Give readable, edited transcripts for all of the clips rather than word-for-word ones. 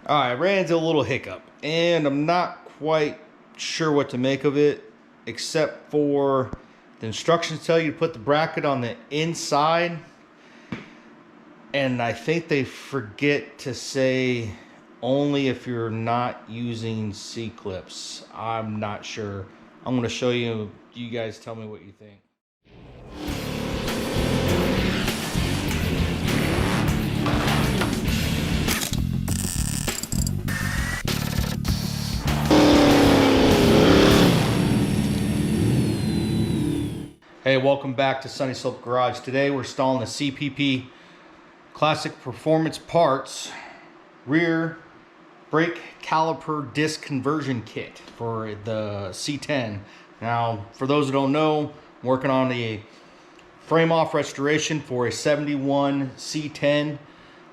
All right, I ran into a little hiccup, and I'm not quite sure what to make of it, except for the instructions tell you to put the bracket on the inside, and I think they forget to say only if you're not using C-clips. I'm not sure. I'm going to show you. You guys tell me what you think. Hey, welcome back to Sunny Slope Garage. Today we're installing the CPP Classic Performance Parts rear brake caliper disc conversion kit for the C10. Now, for those who don't know, I'm working on a frame off restoration for a 71 C10.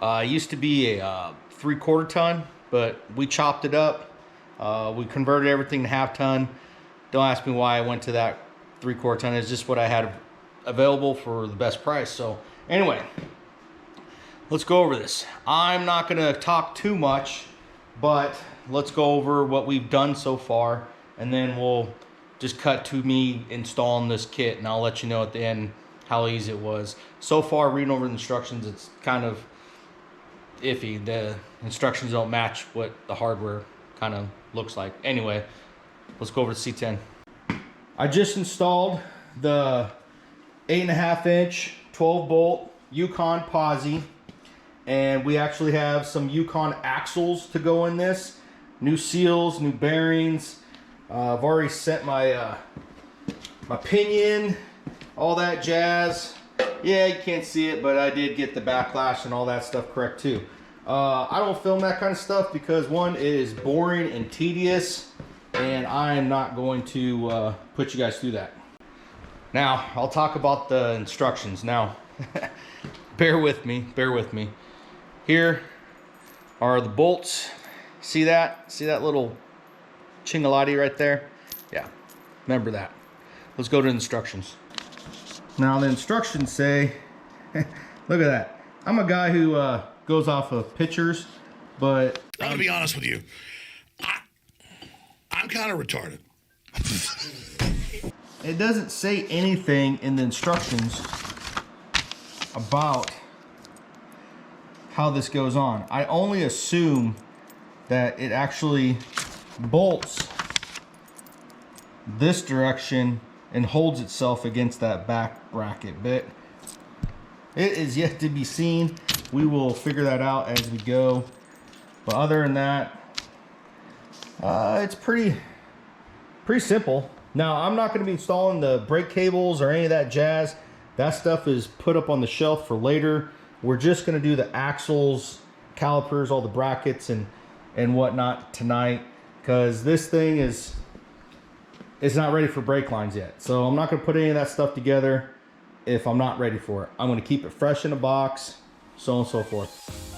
It used to be a 3/4 ton, but we chopped it up. We converted everything to half ton. Don't ask me why I went to that 3/4 ton. Is just what I had available for the best price. So anyway, let's go over this. I'm not going to talk too much, but let's go over what we've done so far, and then we'll just cut to me installing this kit, and I'll let you know at the end how easy it was. So far, reading over the instructions, it's kind of iffy. The instructions don't match what the hardware kind of looks like. Anyway, let's go over to C10. I just installed the 8.5 inch 12 bolt Yukon posi, and we actually have some Yukon axles to go in this. New seals, new bearings. I've already set my my pinion, all that jazz. Yeah, you can't see it, but I did get the backlash and all that stuff correct too. I don't film that kind of stuff because one, it is boring and tedious, and I am not going to put you guys through that. Now, I'll talk about the instructions. Now, bear with me. Here are the bolts. See that? See that little chingalotti right there? Yeah, remember that. Let's go to instructions. Now, the instructions say, look at that. I'm a guy who goes off of pictures, but I'm gonna be honest with you. I'm kind of retarded. It doesn't say anything in the instructions about how this goes on. I only assume that it actually bolts this direction and holds itself against that back bracket, but it is yet to be seen. We will figure that out as we go. But other than that, it's pretty simple. Now, I'm not going to be installing the brake cables or any of that jazz. That stuff is put up on the shelf for later. We're just going to do the axles, calipers, all the brackets and whatnot tonight, because this thing is not ready for brake lines yet. So I'm not going to put any of that stuff together if I'm not ready for it. I'm going to keep it fresh in a box, so on and so forth.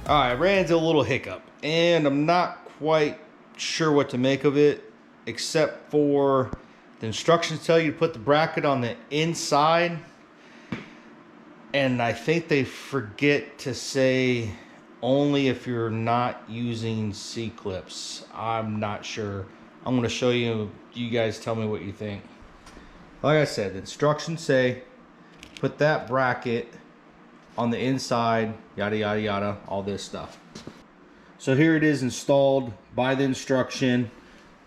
All right, I ran into a little hiccup, and I'm not quite sure what to make of it, except for the instructions tell you to put the bracket on the inside, and I think they forget to say only if you're not using C-clips. I'm not sure. I'm going to show you. You guys tell me what you think. Like I said, the instructions say put that bracket on the inside, yada yada yada, all this stuff. So here it is installed by the instruction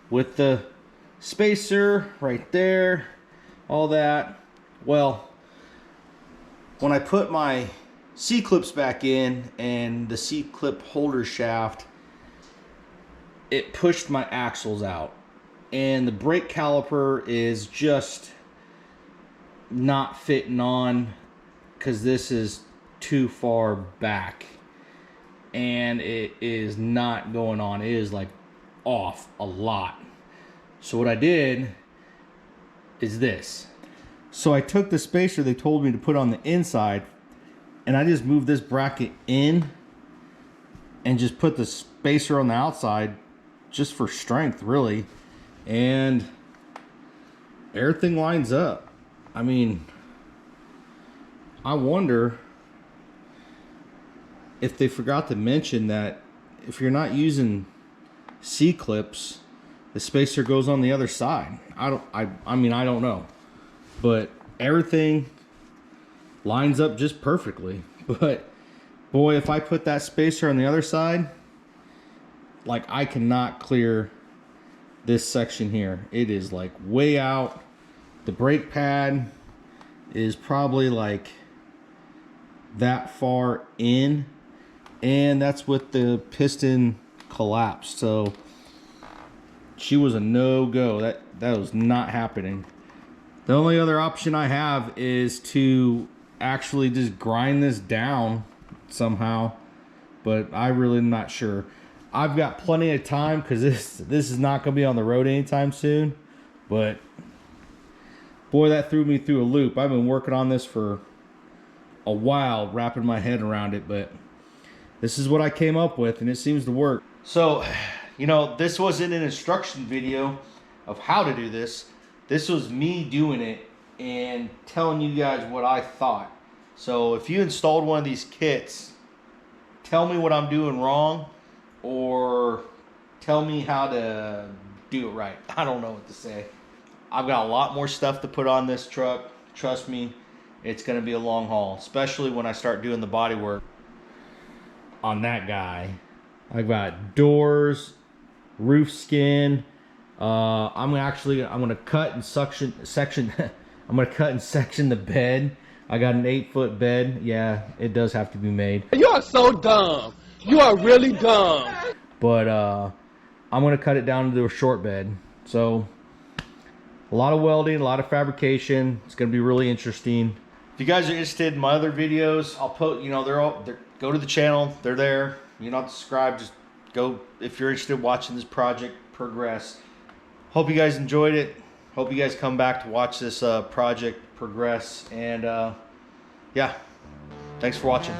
with the spacer right there, all that. Well, when I put my C-clips back in and the C-clip holder shaft, it pushed my axles out, and the brake caliper is just not fitting on because this is too far back, and it is not going on. It is like off a lot. So what I did is this. So I took the spacer they told me to put on the inside, and I just moved this bracket in and just put the spacer on the outside just for strength, really, and everything lines up. I mean, I wonder if they forgot to mention that if you're not using C-clips, the spacer goes on the other side. I mean, I don't know, but everything lines up just perfectly. But boy, if I put that spacer on the other side, like, I cannot clear this section here. It is like way out. The brake pad is probably like that far in, and that's with the piston collapsed. So she was a no-go. That was not happening. The only other option I have is to actually just grind this down somehow, but I really am not sure. I've got plenty of time because this is not going to be on the road anytime soon, but boy, that threw me through a loop. I've been working on this for a while, wrapping my head around it, but this is what I came up with, and it seems to work. So, you know, this wasn't an instruction video of how to do this. This was me doing it and telling you guys what I thought. So if you installed one of these kits, tell me what I'm doing wrong, or tell me how to do it right. I don't know what to say. I've got a lot more stuff to put on this truck. Trust me, it's going to be a long haul, especially when I start doing the body work on that guy. I've got doors, roof skin. I'm going to cut and section I'm going to cut and section the bed. I got an 8-foot bed. Yeah, it does have to be made. You are so dumb. You are really dumb. But I'm going to cut it down to a short bed. So a lot of welding, a lot of fabrication. It's going to be really interesting. If you guys are interested in my other videos, I'll put, you know, go to the channel. They're there. You're not subscribed, just go if you're interested in watching this project progress. Hope you guys enjoyed it. Hope you guys come back to watch this project progress. And yeah, thanks for watching.